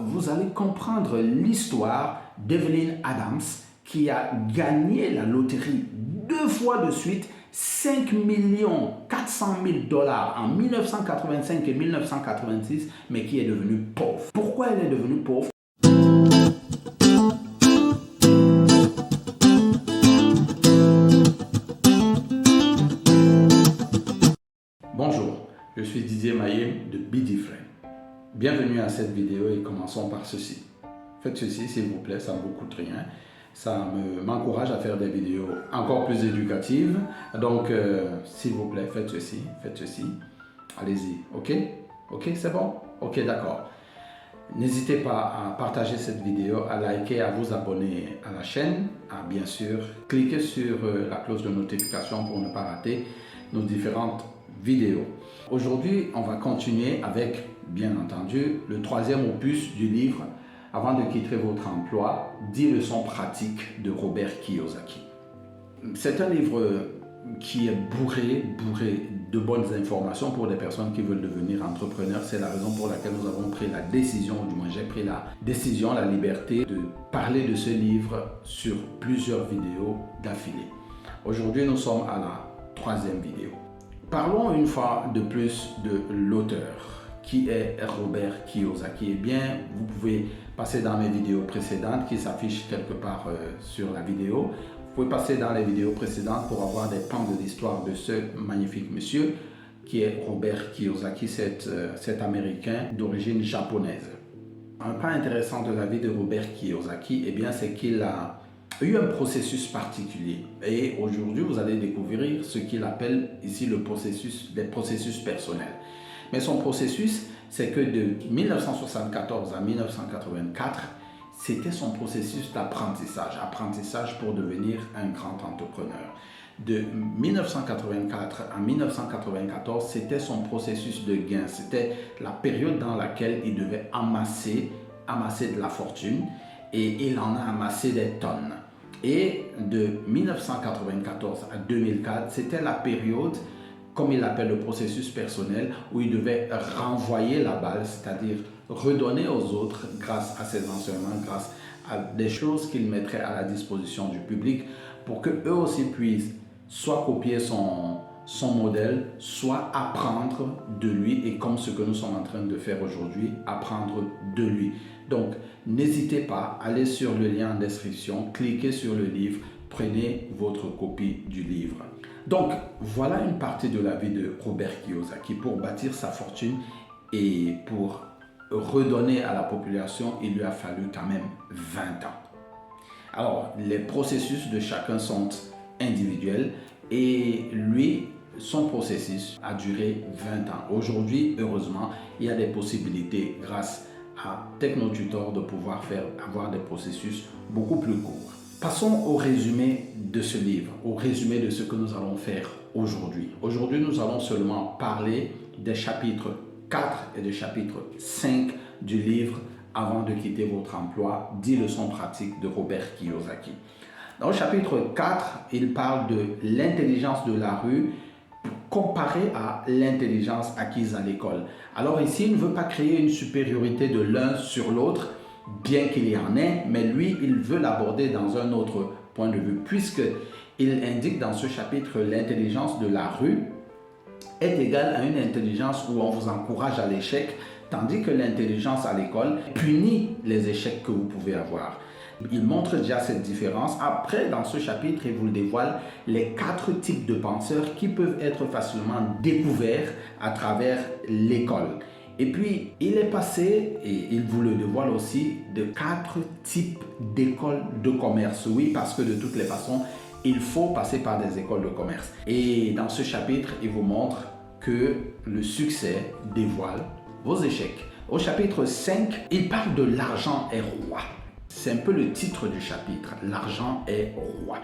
vous allez comprendre l'histoire d'Evelyn Adams qui a gagné la loterie 2 fois de suite, 5 400 000 $ en 1985 et 1986, mais qui est devenue pauvre. Pourquoi elle est devenue pauvre? Bonjour, je suis Didier Maillé de Be Different. Bienvenue à cette vidéo et commençons par ceci. Faites ceci s'il vous plaît, ça ne vous coûte rien. Ça m'encourage à faire des vidéos encore plus éducatives. Donc, s'il vous plaît, faites ceci. Allez-y, ok? Ok, c'est bon? Ok, d'accord. N'hésitez pas à partager cette vidéo, à liker, à vous abonner à la chaîne, à bien sûr cliquer sur la cloche de notification pour ne pas rater nos différentes vidéos. Aujourd'hui, on va continuer avec, bien entendu, le 3e opus du livre Avant de quitter votre emploi, 10 leçons pratiques de Robert Kiyosaki. C'est un livre qui est bourré de bonnes informations pour les personnes qui veulent devenir entrepreneurs. C'est la raison pour laquelle nous avons pris la décision, du moins j'ai pris la décision, la liberté de parler de ce livre sur plusieurs vidéos d'affilée. Aujourd'hui, nous sommes à la 3e vidéo. Parlons une fois de plus de l'auteur. Qui est Robert Kiyosaki? Eh bien, vous pouvez passer dans mes vidéos précédentes qui s'affichent quelque part sur la vidéo. Vous pouvez passer dans les vidéos précédentes pour avoir des pans de l'histoire de ce magnifique monsieur qui est Robert Kiyosaki, cet Américain d'origine japonaise. Un pan intéressant de la vie de Robert Kiyosaki, eh bien, c'est qu'il a eu un processus particulier. Et aujourd'hui, vous allez découvrir ce qu'il appelle ici les processus personnels. Mais son processus, c'est que de 1974 à 1984, c'était son processus d'apprentissage, apprentissage pour devenir un grand entrepreneur. De 1984 à 1994, c'était son processus de gain. C'était la période dans laquelle il devait amasser de la fortune et il en a amassé des tonnes. Et de 1994 à 2004, c'était la période, comme il l'appelle le processus personnel, où il devait renvoyer la balle, c'est-à-dire redonner aux autres grâce à ses enseignements, grâce à des choses qu'il mettrait à la disposition du public pour qu'eux aussi puissent soit copier son modèle, soit apprendre de lui, et comme ce que nous sommes en train de faire aujourd'hui, apprendre de lui. Donc, n'hésitez pas, allez sur le lien en description, cliquez sur le livre, prenez votre copie du livre. Donc, voilà une partie de la vie de Robert Kiyosaki. Pour bâtir sa fortune et pour redonner à la population, il lui a fallu quand même 20 ans. Alors, les processus de chacun sont individuels et lui, son processus a duré 20 ans. Aujourd'hui, heureusement, il y a des possibilités grâce à TechnoTutor de pouvoir avoir des processus beaucoup plus courts. Passons au résumé de ce livre, au résumé de ce que nous allons faire aujourd'hui. Aujourd'hui, nous allons seulement parler des chapitres 4 et des chapitres 5 du livre Avant de quitter votre emploi, 10 leçons pratiques de Robert Kiyosaki. Dans le chapitre 4, il parle de l'intelligence de la rue comparée à l'intelligence acquise à l'école. Alors ici, il ne veut pas créer une supériorité de l'un sur l'autre, bien qu'il y en ait, mais lui, il veut l'aborder dans un autre point de vue, puisqu'il indique dans ce chapitre l'intelligence de la rue est égale à une intelligence où on vous encourage à l'échec, tandis que l'intelligence à l'école punit les échecs que vous pouvez avoir. Il montre déjà cette différence. Après, dans ce chapitre, il vous dévoile les 4 types de penseurs qui peuvent être facilement découverts à travers l'école. Et puis, il est passé, et il vous le dévoile aussi, de 4 types d'écoles de commerce. Oui, parce que de toutes les façons, il faut passer par des écoles de commerce. Et dans ce chapitre, il vous montre que le succès dévoile vos échecs. Au chapitre 5, il parle de l'argent est roi. C'est un peu le titre du chapitre, l'argent est roi.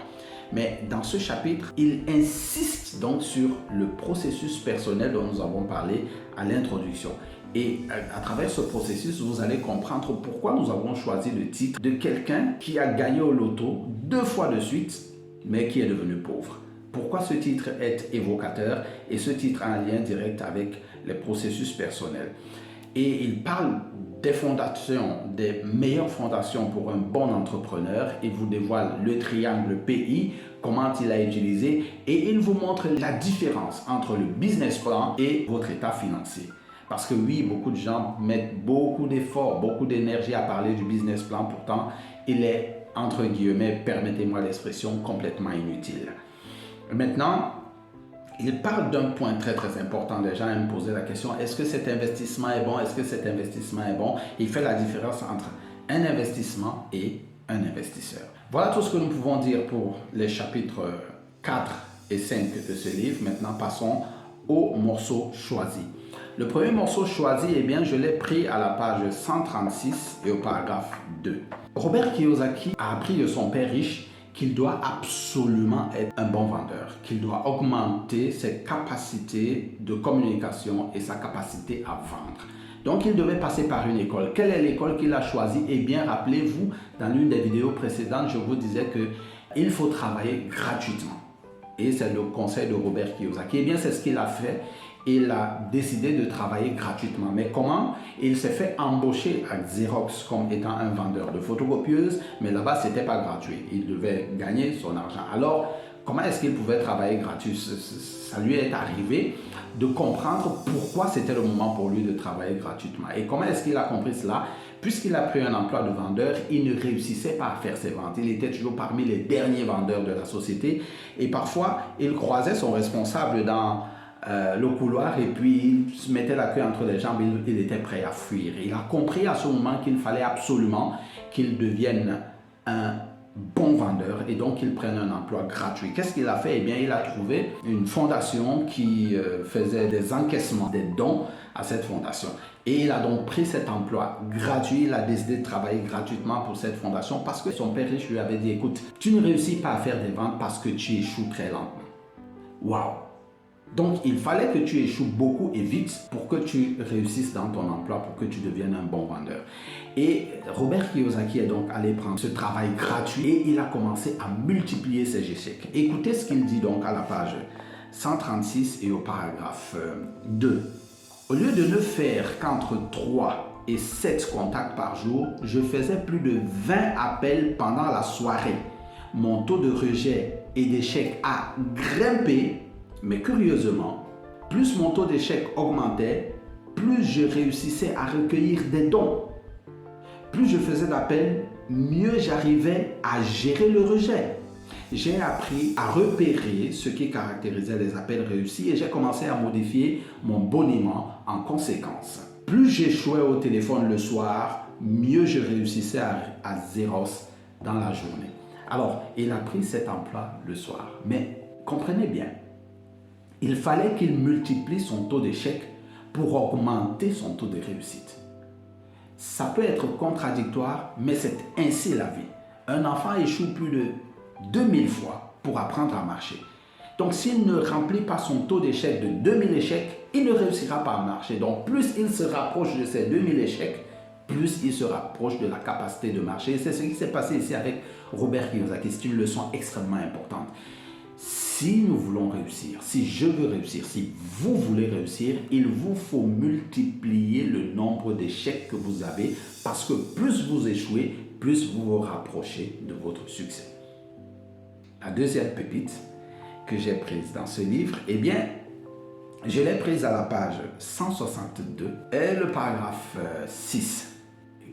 Mais dans ce chapitre, il insiste donc sur le processus personnel dont nous avons parlé à l'introduction. Et à travers ce processus, vous allez comprendre pourquoi nous avons choisi le titre de quelqu'un qui a gagné au loto 2 fois de suite, mais qui est devenu pauvre. Pourquoi ce titre est évocateur? Et ce titre a un lien direct avec les processus personnels. et il parle des fondations, des meilleures fondations pour un bon entrepreneur. Il vous dévoile le triangle PI, comment il a utilisé, et il vous montre la différence entre le business plan et votre état financier. Parce que oui, beaucoup de gens mettent beaucoup d'efforts, beaucoup d'énergie à parler du business plan, pourtant il est, entre guillemets, permettez-moi l'expression, complètement inutile. Maintenant, il parle d'un point très important. Les gens aiment poser la question, est-ce que cet investissement est bon? Est-ce que cet investissement est bon? Il fait la différence entre un investissement et un investisseur. Voilà tout ce que nous pouvons dire pour les chapitres 4 et 5 de ce livre. Maintenant, passons au morceau choisi. Le premier morceau choisi, eh bien, je l'ai pris à la page 136 et au paragraphe 2. Robert Kiyosaki a appris de son père riche qu'il doit absolument être un bon vendeur, qu'il doit augmenter ses capacités de communication et sa capacité à vendre. Donc, il devait passer par une école. Quelle est l'école qu'il a choisie? Eh bien, rappelez-vous, dans l'une des vidéos précédentes, je vous disais qu'il faut travailler gratuitement. Et c'est le conseil de Robert Kiyosaki. Eh bien, c'est ce qu'il a fait. Il a décidé de travailler gratuitement. Mais comment? Il s'est fait embaucher à Xerox comme étant un vendeur de photocopieuses, mais là-bas, ce n'était pas gratuit. Il devait gagner son argent. Alors, comment est-ce qu'il pouvait travailler gratuit? Ça lui est arrivé de comprendre pourquoi c'était le moment pour lui de travailler gratuitement. Et comment est-ce qu'il a compris cela? Puisqu'il a pris un emploi de vendeur, il ne réussissait pas à faire ses ventes. Il était toujours parmi les derniers vendeurs de la société. Et parfois, il croisait son responsable dans le couloir et puis il se mettait la queue entre les jambes, il était prêt à fuir. Il a compris à ce moment qu'il fallait absolument qu'il devienne un bon vendeur et donc il prenne un emploi gratuit. Qu'est-ce qu'il a fait? Eh bien, il a trouvé une fondation qui faisait des encaissements, des dons à cette fondation. Et il a donc pris cet emploi gratuit, il a décidé de travailler gratuitement pour cette fondation parce que son père riche lui avait dit, écoute, tu ne réussis pas à faire des ventes parce que tu échoues très lentement. Waouh! Donc, il fallait que tu échoues beaucoup et vite pour que tu réussisses dans ton emploi, pour que tu deviennes un bon vendeur. Et Robert Kiyosaki est donc allé prendre ce travail gratuit et il a commencé à multiplier ses échecs. Écoutez ce qu'il dit donc à la page 136 et au paragraphe 2. Au lieu de ne faire qu'entre 3 et 7 contacts par jour, je faisais plus de 20 appels pendant la soirée. Mon taux de rejet et d'échec a grimpé. Mais curieusement, plus mon taux d'échec augmentait, plus je réussissais à recueillir des dons. Plus je faisais d'appels, mieux j'arrivais à gérer le rejet. J'ai appris à repérer ce qui caractérisait les appels réussis et j'ai commencé à modifier mon boniment en conséquence. Plus j'échouais au téléphone le soir, mieux je réussissais à zéro dans la journée. Alors, il a pris cet emploi le soir. Mais comprenez bien, il fallait qu'il multiplie son taux d'échec pour augmenter son taux de réussite. Ça peut être contradictoire, mais c'est ainsi la vie. Un enfant échoue plus de 2000 fois pour apprendre à marcher. Donc, s'il ne remplit pas son taux d'échec de 2000 échecs, il ne réussira pas à marcher. Donc, plus il se rapproche de ces 2000 échecs, plus il se rapproche de la capacité de marcher. Et c'est ce qui s'est passé ici avec Robert Kiyosaki. C'est une leçon extrêmement importante. Si nous voulons réussir, si je veux réussir, si vous voulez réussir, il vous faut multiplier le nombre d'échecs que vous avez parce que plus vous échouez, plus vous vous rapprochez de votre succès. La deuxième pépite que j'ai prise dans ce livre, eh bien, je l'ai prise à la page 162 et le paragraphe 6.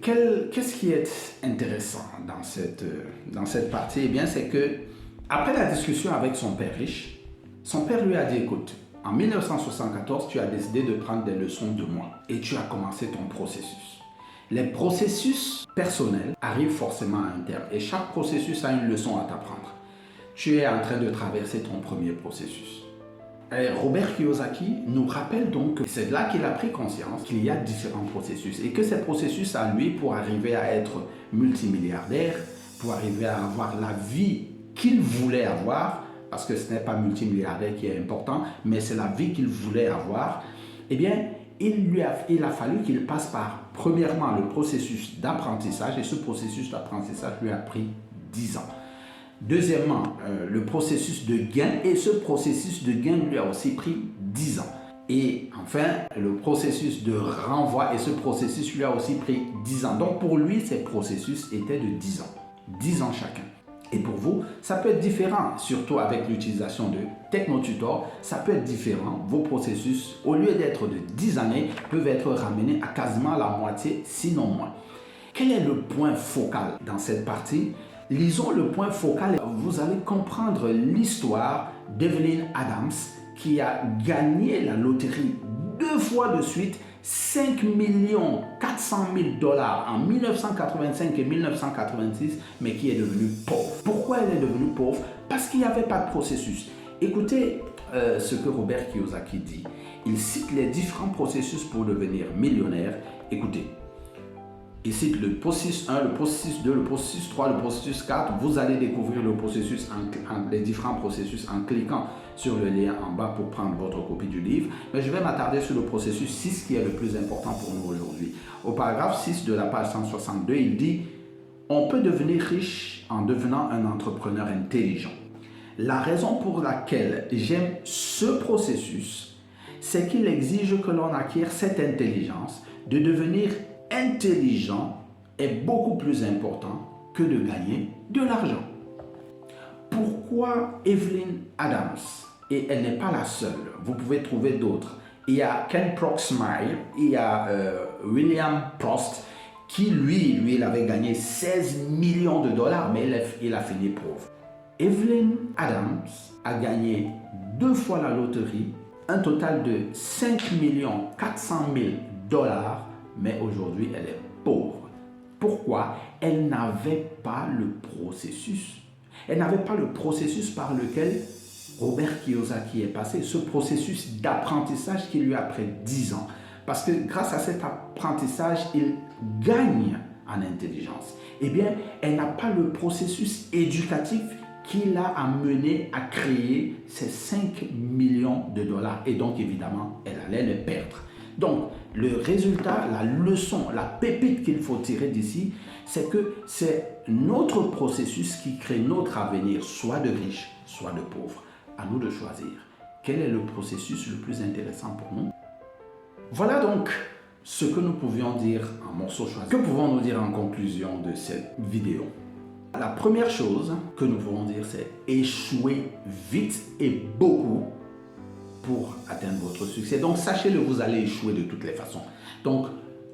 Qu'est-ce qui est intéressant dans cette partie? Eh bien, c'est que après la discussion avec son père riche, son père lui a dit, écoute, en 1974, tu as décidé de prendre des leçons de moi et tu as commencé ton processus. Les processus personnels arrivent forcément à un terme et chaque processus a une leçon à t'apprendre. Tu es en train de traverser ton premier processus. Et Robert Kiyosaki nous rappelle donc que c'est là qu'il a pris conscience qu'il y a différents processus et que ces processus à lui, pour arriver à être multimilliardaire, pour arriver à avoir la vie qu'il voulait avoir, parce que ce n'est pas multimilliardaire qui est important, mais c'est la vie qu'il voulait avoir, eh bien, il a fallu qu'il passe par, premièrement, le processus d'apprentissage, et ce processus d'apprentissage lui a pris 10 ans. Deuxièmement, le processus de gain, et ce processus de gain lui a aussi pris 10 ans. Et enfin, le processus de renvoi, et ce processus lui a aussi pris 10 ans. Donc pour lui, ces processus étaient de 10 ans. 10 ans chacun. Et pour vous, ça peut être différent, surtout avec l'utilisation de TechnoTutor, ça peut être différent. Vos processus, au lieu d'être de 10 années, peuvent être ramenés à quasiment la moitié, sinon moins. Quel est le point focal dans cette partie? Lisons le point focal. Vous allez comprendre l'histoire d'Evelyn Adams qui a gagné la loterie 2 fois de suite, 5 400 000 $ en 1985 et 1986, mais qui est devenue pauvre. Pourquoi elle est devenue pauvre? Parce qu'il n'y avait pas de processus. Écoutez ce que Robert Kiyosaki dit. Il cite les différents processus pour devenir millionnaire. Écoutez. Il cite le processus 1, le processus 2, le processus 3, le processus 4. Vous allez découvrir le processus les différents processus en cliquant sur le lien en bas pour prendre votre copie du livre. Mais je vais m'attarder sur le processus 6 qui est le plus important pour nous aujourd'hui. Au paragraphe 6 de la page 162, il dit « On peut devenir riche en devenant un entrepreneur intelligent. La raison pour laquelle j'aime ce processus, c'est qu'il exige que l'on acquiert cette intelligence de devenir intelligent est beaucoup plus important que de gagner de l'argent. » Pourquoi Evelyn Adams? Et elle n'est pas la seule. Vous pouvez trouver d'autres. Il y a Ken Proxmire, il y a William Prost, qui lui, il avait gagné 16 millions de dollars, mais il a fini pauvre. Evelyn Adams a gagné 2 fois la loterie, un total de 5 400 000 $, mais aujourd'hui, elle est pauvre. Pourquoi? Elle n'avait pas le processus. Elle n'avait pas le processus par lequel Robert Kiyosaki est passé, ce processus d'apprentissage qui lui a pris 10 ans. Parce que grâce à cet apprentissage, il gagne en intelligence. Eh bien, elle n'a pas le processus éducatif qui l'a amené à créer ces 5 millions de $. Et donc, évidemment, elle allait le perdre. Donc, le résultat, la leçon, la pépite qu'il faut tirer d'ici, c'est que c'est notre processus qui crée notre avenir, soit de riche, soit de pauvre. À nous de choisir. Quel est le processus le plus intéressant pour nous? Voilà donc ce que nous pouvions dire en morceaux choisis. Que pouvons-nous dire en conclusion de cette vidéo? La première chose que nous pouvons dire, c'est échouer vite et beaucoup pour atteindre votre succès. Donc, sachez-le, vous allez échouer de toutes les façons. Donc,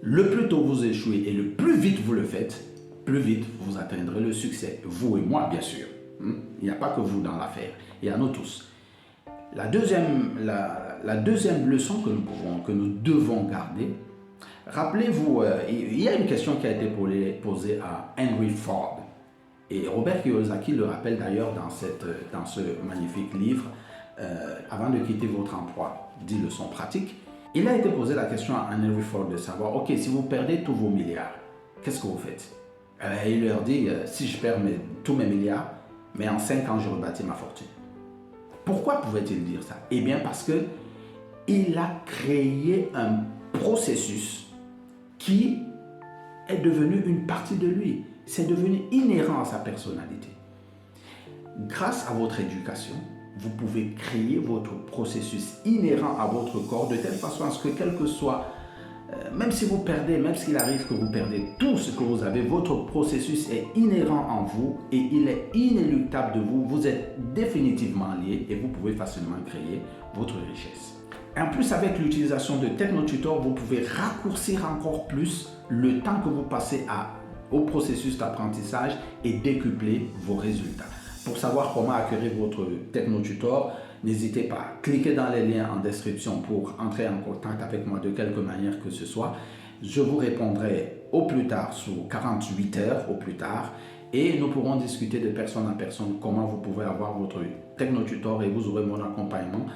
le plus tôt vous échouez et le plus vite vous le faites, plus vite vous atteindrez le succès. Vous et moi, bien sûr. Il n'y a pas que vous dans l'affaire. Il y a nous tous. La deuxième leçon que nous devons garder, rappelez-vous, il y a une question qui a été posée à Henry Ford. Et Robert Kiyosaki le rappelle d'ailleurs dans ce magnifique livre, Avant de quitter votre emploi, 10 leçons pratiques. Il a été posé la question à Henry Ford de savoir, ok, si vous perdez tous vos milliards, qu'est-ce que vous faites? Il leur dit, si je perds tous mes milliards, mais en 5 ans, je rebâtis ma fortune. Pourquoi pouvait-il dire ça? Eh bien, parce qu'il a créé un processus qui est devenu une partie de lui. C'est devenu inhérent à sa personnalité. Grâce à votre éducation, vous pouvez créer votre processus inhérent à votre corps de telle façon à ce que quel que soit, même si vous perdez, même s'il arrive que vous perdez tout ce que vous avez, votre processus est inhérent en vous et il est inéluctable de vous. Vous êtes définitivement lié et vous pouvez facilement créer votre richesse. Et en plus, avec l'utilisation de TechnoTutor, vous pouvez raccourcir encore plus le temps que vous passez au processus d'apprentissage et décupler vos résultats. Pour savoir comment acquérir votre TechnoTutor, n'hésitez pas, cliquez dans les liens en description pour entrer en contact avec moi de quelque manière que ce soit. Je vous répondrai au plus tard, sous 48 heures au plus tard, et nous pourrons discuter de personne à personne comment vous pouvez avoir votre TechnoTutor et vous aurez mon accompagnement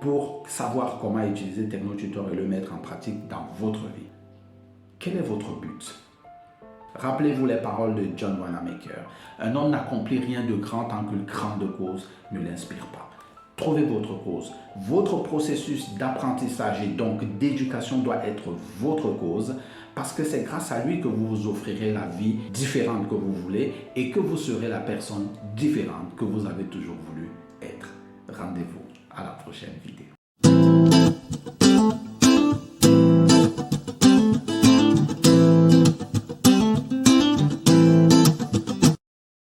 pour savoir comment utiliser TechnoTutor et le mettre en pratique dans votre vie. Quel est votre but? Rappelez-vous les paroles de John Wanamaker. Un homme n'accomplit rien de grand tant que le grande cause ne l'inspire pas. Trouvez votre cause. Votre processus d'apprentissage et donc d'éducation doit être votre cause parce que c'est grâce à lui que vous vous offrirez la vie différente que vous voulez et que vous serez la personne différente que vous avez toujours voulu être. Rendez-vous à la prochaine vidéo.